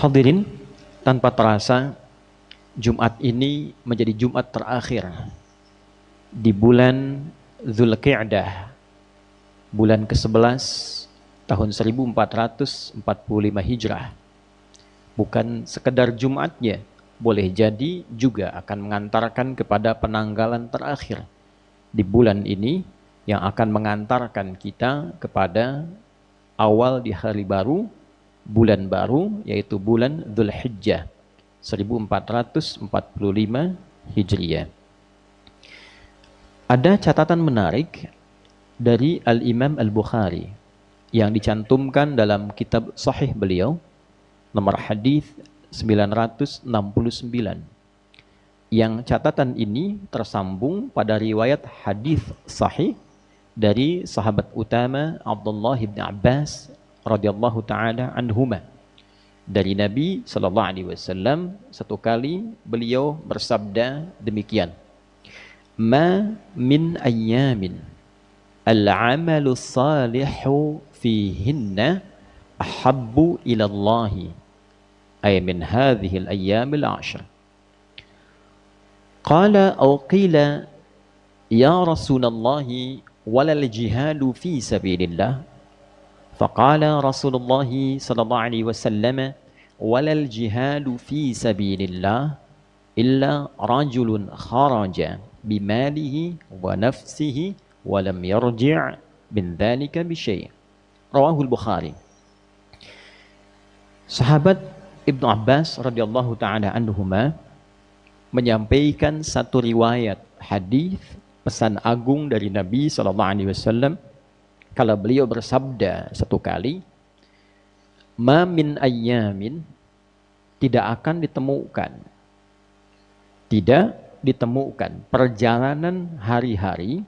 Hadirin, tanpa terasa Jumat ini menjadi Jumat terakhir di bulan Dzulqa'dah, bulan ke-11 tahun 1445 Hijrah. Bukan sekedar Jumatnya, boleh jadi juga akan mengantarkan kepada penanggalan terakhir di bulan ini yang akan mengantarkan kita kepada awal di hari baru, bulan baru, yaitu bulan Dzulhijjah 1445 Hijriah. Ada catatan menarik dari Al-Imam Al-Bukhari yang dicantumkan dalam kitab Sahih beliau, nomor hadis 969. Yang catatan ini tersambung pada riwayat hadis sahih dari sahabat utama Abdullah bin Abbas radhiyallahu taala anhuma. Dari Nabi sallallahu alaihi wasallam, satu kali beliau bersabda demikian: "Ma min ayyamin al-'amalu salihu fihinna ahabbu ila Allah ay min hadhihi al-ayyam al-'ashr." Qala aw qila ya Rasulullah walal jihadu fi sabilillah. Faqala Rasulullah sallallahu alaihi wasallam walal jihadu fi sabilillah illa rajulun kharaja bimalihi wa nafsihi wa lam yarji' min dhalika bi syai'. Rawahul Bukhari. Sahabat Ibnu Abbas radhiyallahu taala anhuma menyampaikan satu riwayat hadis pesan agung dari Nabi sallallahu alaihi wasallam kalau beliau bersabda satu kali, "Ma min ayyamin," tidak akan ditemukan perjalanan hari-hari,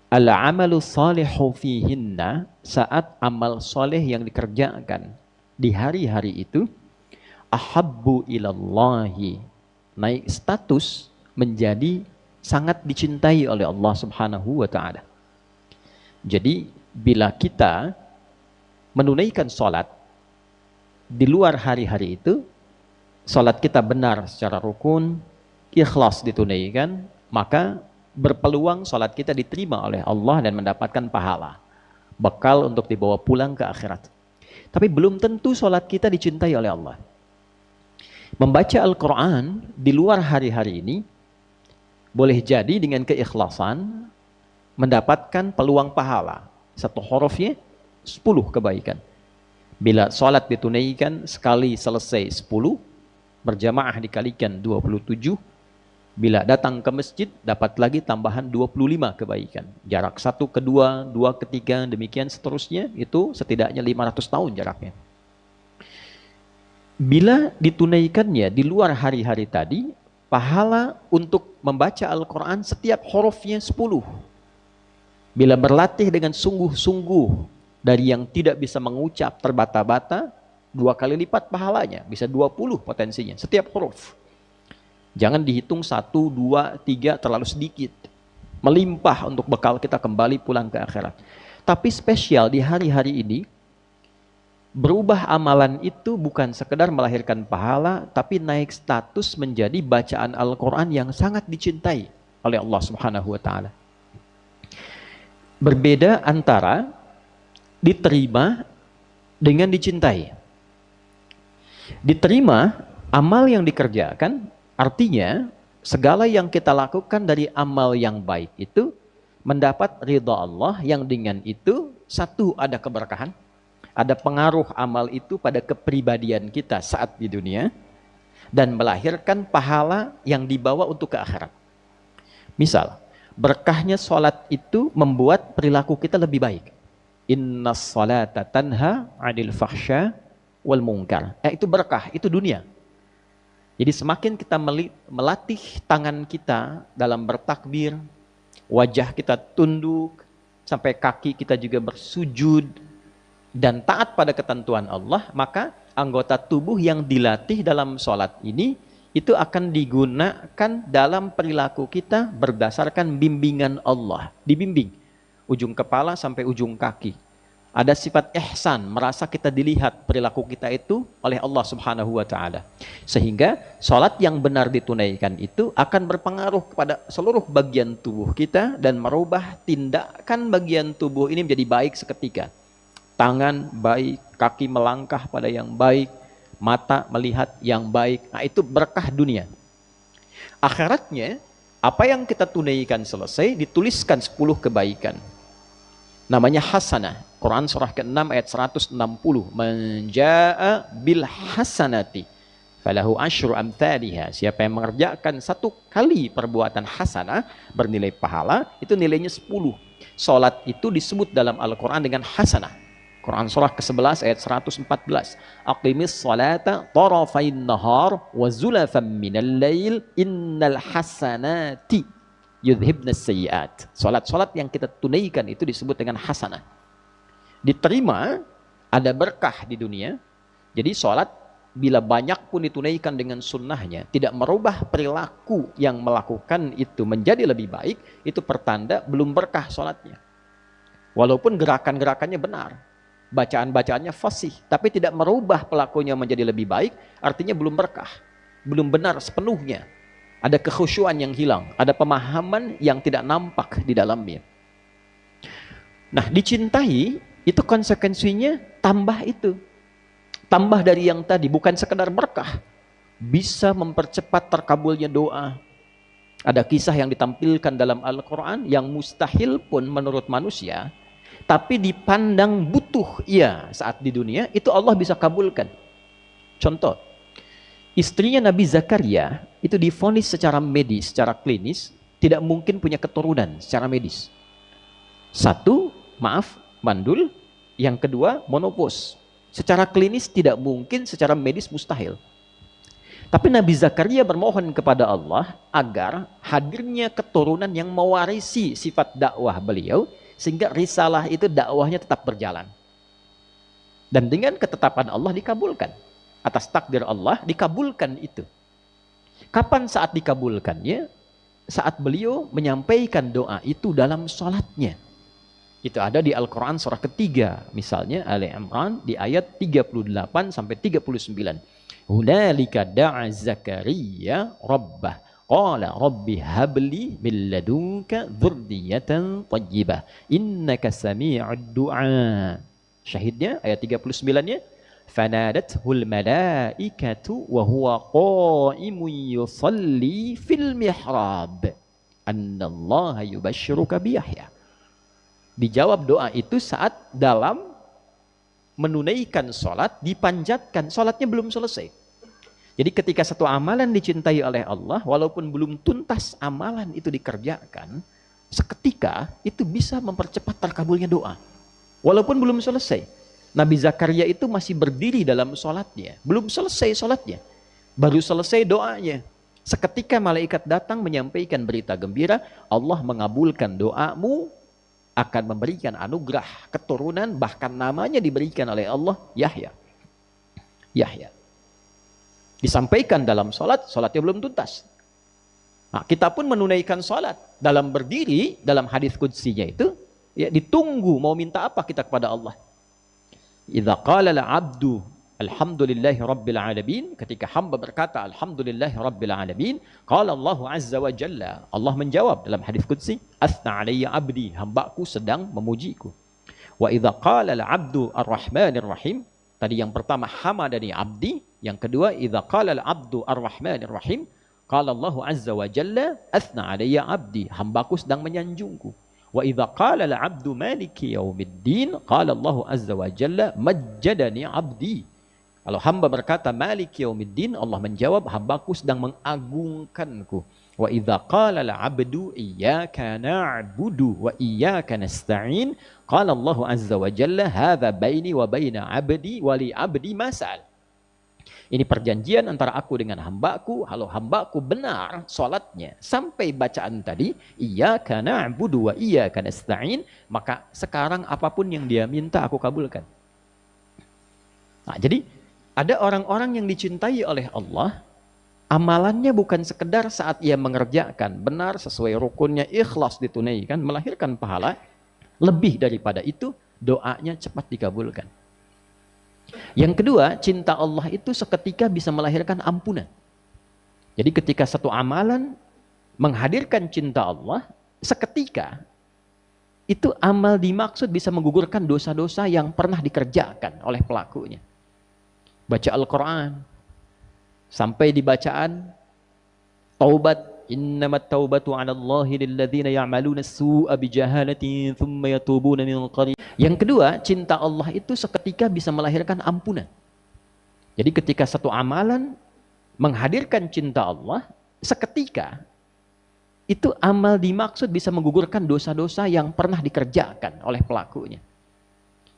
al-amalu salihu fihinna, saat amal soleh yang dikerjakan di hari-hari itu, ahabbu ilallahi, naik status menjadi sangat dicintai oleh Allah Subhanahu wa taala. Jadi bila kita menunaikan sholat di luar hari-hari itu, sholat kita benar secara rukun, ikhlas ditunaikan, maka berpeluang sholat kita diterima oleh Allah dan mendapatkan pahala, bekal untuk dibawa pulang ke akhirat. Tapi belum tentu sholat kita dicintai oleh Allah. Membaca Al-Quran di luar hari-hari ini boleh jadi dengan keikhlasan mendapatkan peluang pahala. Satu hurufnya 10 kebaikan. Bila sholat ditunaikan sekali selesai 10, berjamaah dikalikan 27. Bila datang ke masjid dapat lagi tambahan 25 kebaikan. Jarak 1 ke 2, 2 ke 3, demikian seterusnya, itu setidaknya 500 tahun jaraknya. Bila ditunaikannya di luar hari-hari tadi, pahala untuk membaca Al-Quran setiap hurufnya 10. Bila berlatih dengan sungguh-sungguh dari yang tidak bisa mengucap terbata-bata, 2 kali lipat pahalanya, bisa 20 potensinya setiap huruf. Jangan dihitung 1, 2, 3 terlalu sedikit. Melimpah untuk bekal kita kembali pulang ke akhirat. Tapi spesial di hari-hari ini, berubah amalan itu bukan sekedar melahirkan pahala, tapi naik status menjadi bacaan Al-Quran yang sangat dicintai oleh Allah Subhanahu wa taala. Berbeda antara diterima dengan dicintai. Diterima, amal yang dikerjakan, artinya segala yang kita lakukan dari amal yang baik itu mendapat ridha Allah, yang dengan itu satu, ada keberkahan, ada pengaruh amal itu pada kepribadian kita saat di dunia, dan melahirkan pahala yang dibawa untuk ke akhirat. Misal, berkahnya sholat itu membuat perilaku kita lebih baik. Innas sholata tanha 'anil fahsya wal munkar. Itu berkah, itu dunia. Jadi semakin kita melatih tangan kita dalam bertakbir, wajah kita tunduk, sampai kaki kita juga bersujud, dan taat pada ketentuan Allah, maka anggota tubuh yang dilatih dalam sholat ini, itu akan digunakan dalam perilaku kita berdasarkan bimbingan Allah. Dibimbing, ujung kepala sampai ujung kaki. Ada sifat ihsan, merasa kita dilihat perilaku kita itu oleh Allah Subhanahu wa taala. Sehingga salat yang benar ditunaikan itu akan berpengaruh kepada seluruh bagian tubuh kita dan merubah tindakan bagian tubuh ini menjadi baik seketika. Tangan baik, kaki melangkah pada yang baik, mata melihat yang baik. Nah, itu berkah dunia. Akhiratnya, apa yang kita tunaikan selesai, dituliskan 10 kebaikan. Namanya hasanah. Quran surah ke-6 ayat 160. Man jaa bil hasanati falahu asyru amthaliha. Siapa yang mengerjakan satu kali perbuatan hasanah bernilai pahala, itu nilainya 10. Salat itu disebut dalam Al-Quran dengan hasanah. Quran surah ke-11 ayat 114. Aqimis salata tarafain nahar wa zulafan minal lail innal hasanati yudhibna sayyiat. Salat-salat yang kita tunaikan itu disebut dengan hasanah. Diterima, ada berkah di dunia. Jadi salat bila banyak pun ditunaikan dengan sunnahnya, tidak merubah perilaku yang melakukan itu menjadi lebih baik, itu pertanda belum berkah salatnya. Walaupun gerakan-gerakannya benar, bacaan-bacaannya fasih, tapi tidak merubah pelakunya menjadi lebih baik, artinya belum berkah, belum benar sepenuhnya. Ada kekhusyuan yang hilang, ada pemahaman yang tidak nampak di dalamnya. Nah, dicintai itu konsekuensinya tambah itu. Tambah dari yang tadi, bukan sekedar berkah. Bisa mempercepat terkabulnya doa. Ada kisah yang ditampilkan dalam Al-Quran yang mustahil pun menurut manusia, tapi dipandang butuh ia saat di dunia, itu Allah bisa kabulkan. Contoh, istrinya Nabi Zakaria itu divonis secara medis, secara klinis, tidak mungkin punya keturunan secara medis. Satu, mandul. Yang kedua, monopos. Secara klinis tidak mungkin, secara medis mustahil. Tapi Nabi Zakaria bermohon kepada Allah agar hadirnya keturunan yang mewarisi sifat dakwah beliau, sehingga risalah itu dakwahnya tetap berjalan. Dan dengan ketetapan Allah dikabulkan. Atas takdir Allah dikabulkan itu. Kapan saat dikabulkannya? Saat beliau menyampaikan doa itu dalam sholatnya. Itu ada di Al-Quran surah ketiga. Misalnya Ali Imran di ayat 38 sampai 39. Hunalika da'a Zakaria rabbah. Qala rabbi habli min ladunka dzurriyyatan thayyibah. Innaka sami'ud du'a. Syahidnya ayat 39-nya. Fanadathul malaikatu wa huwa qa'imun yusalli fil mihrab. Annallaha yubashshiruka bi Yahya. Dijawab doa itu saat dalam menunaikan sholat, dipanjatkan, sholatnya belum selesai. Jadi ketika satu amalan dicintai oleh Allah, walaupun belum tuntas amalan itu dikerjakan, seketika itu bisa mempercepat terkabulnya doa. Walaupun belum selesai. Nabi Zakaria itu masih berdiri dalam sholatnya, belum selesai sholatnya, baru selesai doanya. Seketika malaikat datang menyampaikan berita gembira, Allah mengabulkan doamu, akan memberikan anugerah keturunan, bahkan namanya diberikan oleh Allah Yahya. Yahya. Disampaikan dalam sholat, sholatnya belum tuntas. Nah, kita pun menunaikan sholat. Dalam berdiri, dalam hadis qudsinya itu, ya, ditunggu mau minta apa kita kepada Allah. Idza qala al-'abdu alhamdulillahi rabbil alamin, ketika hamba berkata alhamdulillahi rabbil alamin, qala Allah azza wa jalla, Allah menjawab dalam hadis qudsi, athna alayya abdi, hambaku sedang memujiku. Wa idza qala al-'abdu ar-rahmanir rahim, tadi yang pertama hamadani abdi, yang kedua idza qala al-'abdu ar-rahmanir rahim, qala Allah azza wa jalla athna alayya abdi, hambaku sedang menyanjungku. Wa idza qala al-'abdu maliki yaumiddin, qala Allah azza wa jalla majjadani abdi. Kalau hamba berkata maliki yaumiddin, Allah menjawab hambaku sedang mengagungkanku. Wa idza qala al-'abdu iyyaka na'budu wa iyyaka nasta'in, qala Allah azza wa jalla hadza baini wa baina 'abdi wa li 'abdi ma sa'al. Ini perjanjian antara aku dengan hambaku. Kalau hambaku benar sholatnya sampai bacaan tadi, iyyaka na'budu wa iyyaka nasta'in, maka sekarang apapun yang dia minta aku kabulkan. Nah, jadi ada orang-orang yang dicintai oleh Allah, amalannya bukan sekedar saat ia mengerjakan benar sesuai rukunnya, ikhlas ditunaikan, melahirkan pahala. Lebih daripada itu, doanya cepat dikabulkan. Yang kedua, cinta Allah itu seketika bisa melahirkan ampunan. Jadi ketika satu amalan menghadirkan cinta Allah, seketika itu amal dimaksud bisa menggugurkan dosa-dosa yang pernah dikerjakan oleh pelakunya. Baca Al-Quran, sampai di bacaan taubat, innamat taubatu 'ala Allahi lilladzina ya'maluna as-su'a bijahalatin thumma yatubuna min qarib. Yang kedua, cinta Allah itu seketika bisa melahirkan ampunan. Jadi ketika satu amalan menghadirkan cinta Allah, seketika itu amal dimaksud bisa menggugurkan dosa-dosa yang pernah dikerjakan oleh pelakunya.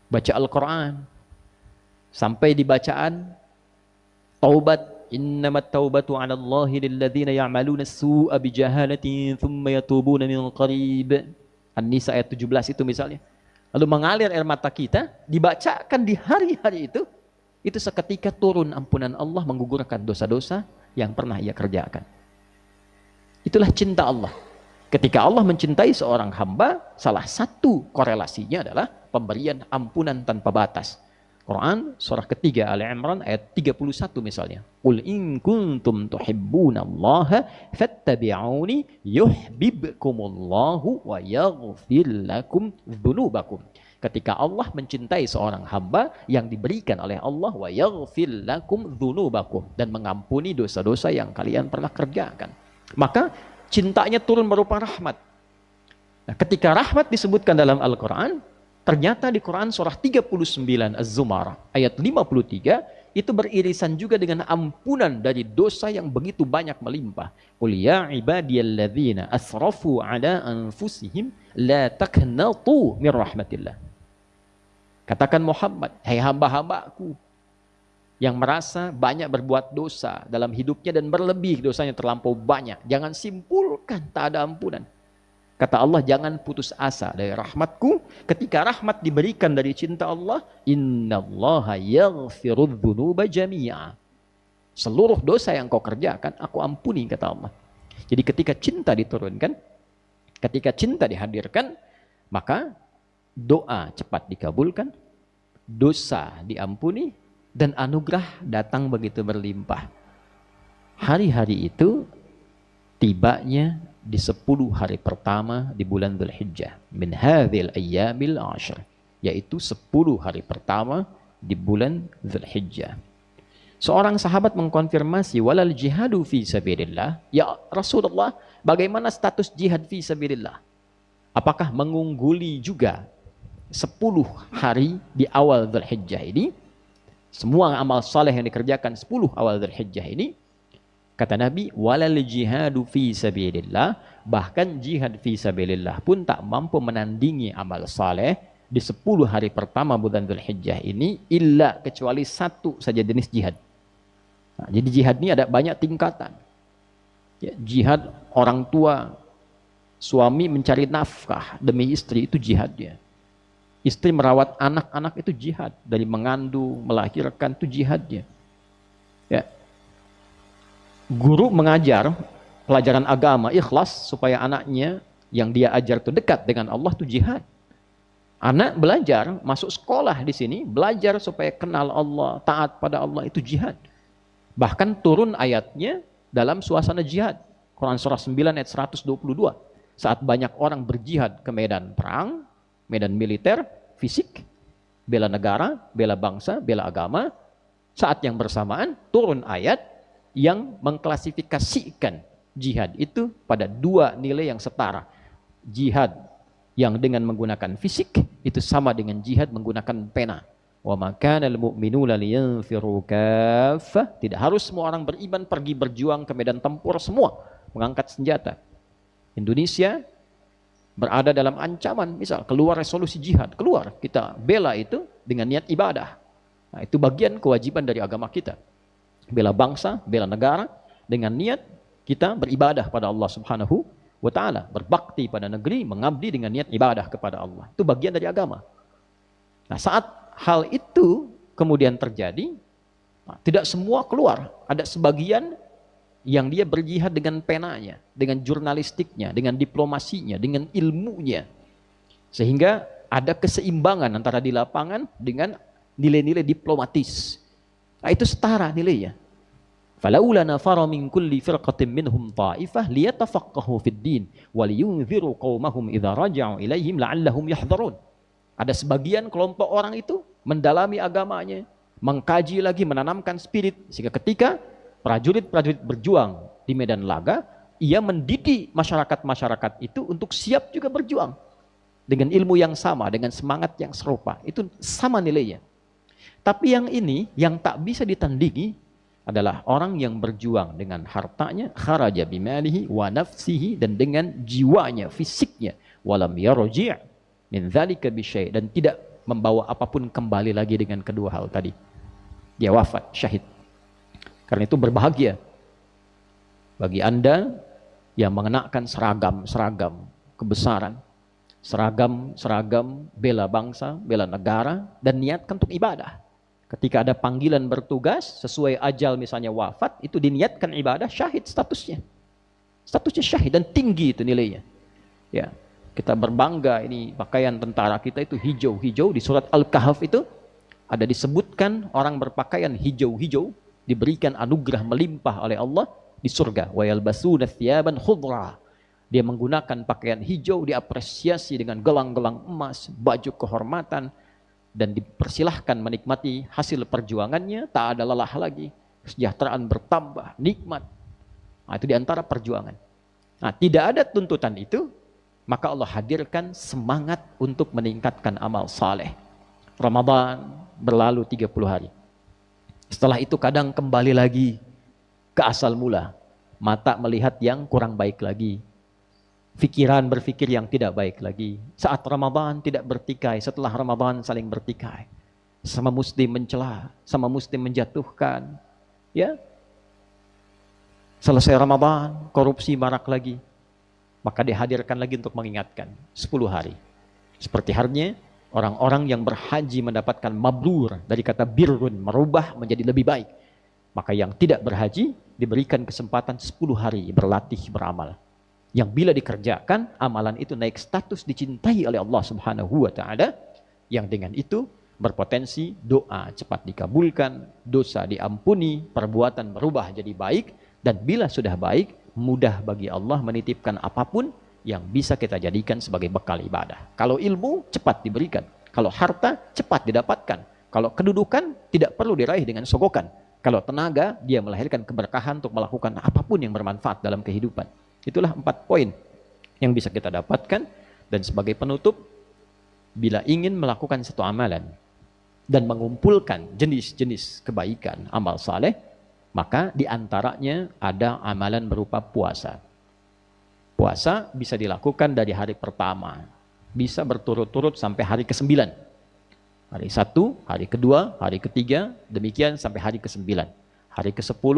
Baca Al-Quran, sampai di bacaan taubat, innamat taubatu 'ala Allahi lilladzina ya'maluna as-su'a bijahalatin thumma yatubuna min qarib. An-Nisa ayat 17 itu misalnya. Lalu mengalir air mata kita, dibacakan di hari-hari itu seketika turun ampunan Allah menggugurkan dosa-dosa yang pernah ia kerjakan. Itulah cinta Allah. Ketika Allah mencintai seorang hamba, salah satu korelasinya adalah pemberian ampunan tanpa batas. Quran surah ketiga Ali Imran ayat 31 misalnya. Qul in kuntum tuhibbunallaha fattabi'uni yuhibbukumullahu wa yaghfir lakum dzunubakum. Ketika Allah mencintai seorang hamba yang diberikan oleh Allah wa yaghfir lakum dzunubakum, dan mengampuni dosa-dosa yang kalian pernah kerjakan, maka cintanya turun berupa rahmat. Nah, ketika rahmat disebutkan dalam Al-Quran, ternyata di Quran surah 39 Az-Zumar ayat 53 itu beririsan juga dengan ampunan dari dosa yang begitu banyak melimpah. Qul ya ibadiyalladzina asrafu ala anfusihim la taqnatu min rahmatillah. Katakan Muhammad, hai hamba-hambaku yang merasa banyak berbuat dosa dalam hidupnya dan berlebih dosanya terlampau banyak, jangan simpulkan tak ada ampunan. Kata Allah, jangan putus asa dari rahmatku. Ketika rahmat diberikan dari cinta Allah, innallaha yaghfirudz dzunuba jami'a. Seluruh dosa yang kau kerjakan aku ampuni, kata Allah. Jadi ketika cinta diturunkan, ketika cinta dihadirkan, maka doa cepat dikabulkan, dosa diampuni, dan anugerah datang begitu berlimpah. Hari-hari itu tibanya di 10 hari pertama di bulan Dzulhijjah min hadzal ayyamil 'ashr, yaitu 10 hari pertama di bulan Dzulhijjah. Seorang sahabat mengkonfirmasi, walal jihadu fi sabilillah, ya Rasulullah, bagaimana status jihad fi sabilillah? Apakah mengungguli juga 10 hari di awal Dzulhijjah ini? Semua amal saleh yang dikerjakan 10 awal Dzulhijjah ini, kata Nabi, walal jihadu fi sabilillah, bahkan jihad fi sabilillah pun tak mampu menandingi amal saleh di 10 hari pertama bulan Dzulhijjah ini, illa kecuali satu saja jenis jihad. Nah, jadi jihad ini ada banyak tingkatan. Ya, jihad orang tua, suami mencari nafkah demi istri, itu jihadnya. Istri merawat anak-anak, itu jihad. Dari mengandung, melahirkan, itu jihadnya. Ya. Guru mengajar pelajaran agama ikhlas supaya anaknya yang dia ajar itu dekat dengan Allah, itu jihad. Anak belajar, masuk sekolah di sini, belajar supaya kenal Allah, taat pada Allah, itu jihad. Bahkan turun ayatnya dalam suasana jihad. Quran surah 9 ayat 122. Saat banyak orang berjihad ke medan perang, medan militer, fisik, bela negara, bela bangsa, bela agama, saat yang bersamaan turun ayat yang mengklasifikasikan jihad itu pada 2 nilai yang setara. Jihad yang dengan menggunakan fisik itu sama dengan jihad menggunakan pena. Wa ma kana al-mu'minuna liyanfiru kaffah. Tidak harus semua orang beriman pergi berjuang ke medan tempur semua, mengangkat senjata. Indonesia berada dalam ancaman, misal keluar resolusi jihad, keluar, kita bela itu dengan niat ibadah. Nah, itu bagian kewajiban dari agama kita. Bela bangsa, bela negara dengan niat kita beribadah pada Allah Subhanahu wa taala, berbakti pada negeri, mengabdi dengan niat ibadah kepada Allah. Itu bagian dari agama. Nah, saat hal itu kemudian terjadi, tidak semua keluar, ada sebagian yang dia berjihad dengan penanya, dengan jurnalistiknya, dengan diplomasinya, dengan ilmunya. Sehingga ada keseimbangan antara di lapangan dengan nilai-nilai diplomatis. Nah, itu setara nilainya. Falaula nafara min kulli firqatin minhum ta'ifah liyatafaqahu fid din wa liyunziru qaumahum idza raja'u ilaihim la'allahum yahdharun. Ada sebagian kelompok orang itu mendalami agamanya, mengkaji lagi, menanamkan spirit, sehingga ketika prajurit-prajurit berjuang di medan laga, ia mendidik masyarakat-masyarakat itu untuk siap juga berjuang dengan ilmu yang sama, dengan semangat yang serupa. Itu sama nilainya. Tapi yang ini yang tak bisa ditandingi adalah orang yang berjuang dengan hartanya, kharaja bimalihi wa nafsihi, dan dengan jiwanya, fisiknya, walam yarji' min dzalika bisyai', dan tidak membawa apapun kembali lagi dengan kedua hal tadi. Dia wafat, syahid. Karena itu berbahagia bagi Anda yang mengenakan seragam kebesaran, seragam bela bangsa, bela negara, dan niatkan untuk ibadah. Ketika ada panggilan bertugas sesuai ajal, misalnya wafat, itu diniatkan ibadah, syahid statusnya. Statusnya syahid dan tinggi itu nilainya. Ya, kita berbangga ini pakaian tentara kita itu hijau-hijau. Di surat Al-Kahf itu ada disebutkan orang berpakaian hijau-hijau diberikan anugerah melimpah oleh Allah di surga. Wa yalbasuna thiyaban khudra. Dia menggunakan pakaian hijau, diapresiasi dengan gelang-gelang emas, baju kehormatan, dan dipersilahkan menikmati hasil perjuangannya, tak ada lelah lagi, kesejahteraan bertambah, nikmat. Nah, itu diantara perjuangan. Nah, tidak ada tuntutan itu, maka Allah hadirkan semangat untuk meningkatkan amal saleh. Ramadan berlalu 30 hari. Setelah itu kadang kembali lagi ke asal mula. Mata melihat yang kurang baik lagi. Pikiran berpikir yang tidak baik lagi. Saat Ramadan tidak bertikai, setelah Ramadan saling bertikai. Sama muslim mencela, sama muslim menjatuhkan. Ya. Selesai Ramadan, korupsi marak lagi. Maka dihadirkan lagi untuk mengingatkan 10 hari. Seperti halnya orang-orang yang berhaji mendapatkan mabrur, dari kata birrun, merubah menjadi lebih baik. Maka yang tidak berhaji diberikan kesempatan 10 hari berlatih beramal. Yang bila dikerjakan, amalan itu naik status, dicintai oleh Allah Subhanahu wa Ta'ala, yang dengan itu berpotensi doa cepat dikabulkan, dosa diampuni, perbuatan berubah jadi baik, dan bila sudah baik, mudah bagi Allah menitipkan apapun yang bisa kita jadikan sebagai bekal ibadah. Kalau ilmu cepat diberikan, kalau harta cepat didapatkan, kalau kedudukan tidak perlu diraih dengan sogokan, kalau tenaga dia melahirkan keberkahan untuk melakukan apapun yang bermanfaat dalam kehidupan. Itulah 4 poin yang bisa kita dapatkan. Dan sebagai penutup, bila ingin melakukan satu amalan dan mengumpulkan jenis-jenis kebaikan, amal saleh, maka diantaranya ada amalan berupa puasa. Puasa bisa dilakukan dari hari pertama, bisa berturut-turut sampai hari ke-9. Hari 1, hari kedua, hari ketiga, demikian sampai hari ke-9. Hari ke-10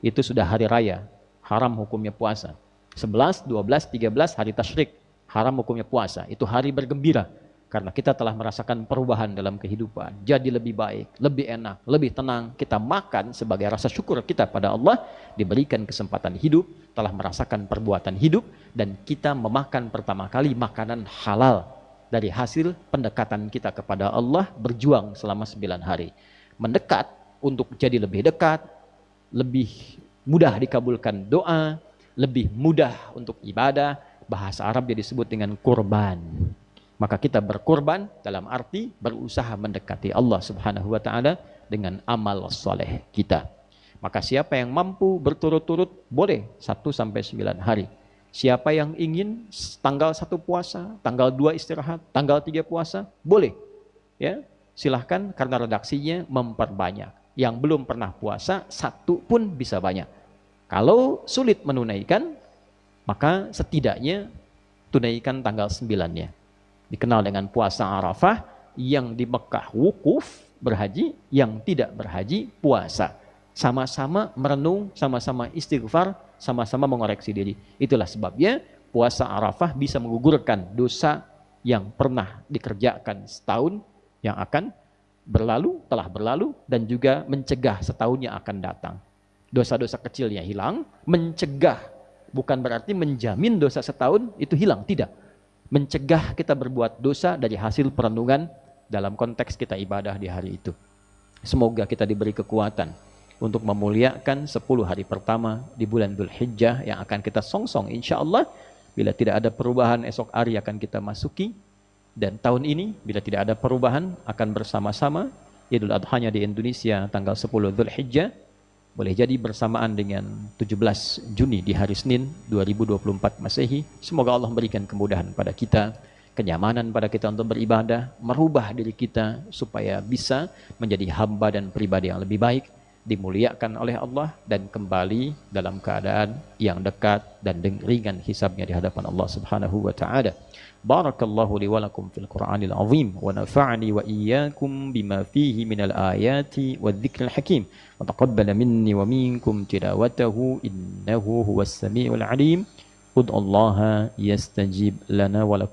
itu sudah hari raya, haram hukumnya puasa. 11, 12, 13 hari tasyrik, haram hukumnya puasa. Itu hari bergembira karena kita telah merasakan perubahan dalam kehidupan. Jadi lebih baik, lebih enak, lebih tenang. Kita makan sebagai rasa syukur kita pada Allah, diberikan kesempatan hidup, telah merasakan perbuatan hidup, dan kita memakan pertama kali makanan halal dari hasil pendekatan kita kepada Allah, berjuang selama 9 hari. Mendekat untuk jadi lebih dekat, lebih mudah dikabulkan doa, lebih mudah untuk ibadah. Bahasa Arabnya disebut dengan kurban. Maka kita berkurban dalam arti berusaha mendekati Allah Subhanahu wa Ta'ala dengan amal soleh kita. Maka siapa yang mampu berturut-turut boleh 1-9 hari. Siapa yang ingin tanggal 1 puasa, tanggal 2 istirahat, tanggal 3 puasa, boleh. Ya, silahkan, karena redaksinya memperbanyak. Yang belum pernah puasa 1 pun bisa banyak. Kalau sulit menunaikan, maka setidaknya tunaikan tanggal 9-nya. Dikenal dengan puasa Arafah, yang di Mekah wukuf berhaji, yang tidak berhaji puasa. Sama-sama merenung, sama-sama istighfar, sama-sama mengoreksi diri. Itulah sebabnya puasa Arafah bisa menggugurkan dosa yang pernah dikerjakan setahun yang akan berlalu, telah berlalu, dan juga mencegah setahun yang akan datang. Dosa-dosa kecilnya hilang, mencegah bukan berarti menjamin dosa setahun itu hilang, tidak. mencegah kita berbuat dosa dari hasil perenungan dalam konteks kita ibadah di hari itu. Semoga kita diberi kekuatan untuk memuliakan 10 hari pertama di bulan Dzulhijjah yang akan kita songsong insya Allah. Bila tidak ada perubahan, esok hari akan kita masuki. Dan tahun ini bila tidak ada perubahan akan bersama-sama Idul Adhanya di Indonesia tanggal 10 Dzulhijjah. Boleh jadi bersamaan dengan 17 Juni di hari Senin 2024 Masehi. Semoga Allah memberikan kemudahan pada kita, kenyamanan pada kita untuk beribadah, merubah diri kita supaya bisa menjadi hamba dan pribadi yang lebih baik, dimuliakan oleh Allah dan kembali dalam keadaan yang dekat dan ringan hisabnya di hadapan Allah Subhanahu wa taala. Barakallahu li wa lakum fil Qur'anil azim wa nafa'ani wa iyyakum bima fihi minal ayati wadh-dhikril hakim wa taqabbala minni wa minkum tilawatahu innahu huwas samiul alim. Ud'ullaha yastajib lana wa lakum.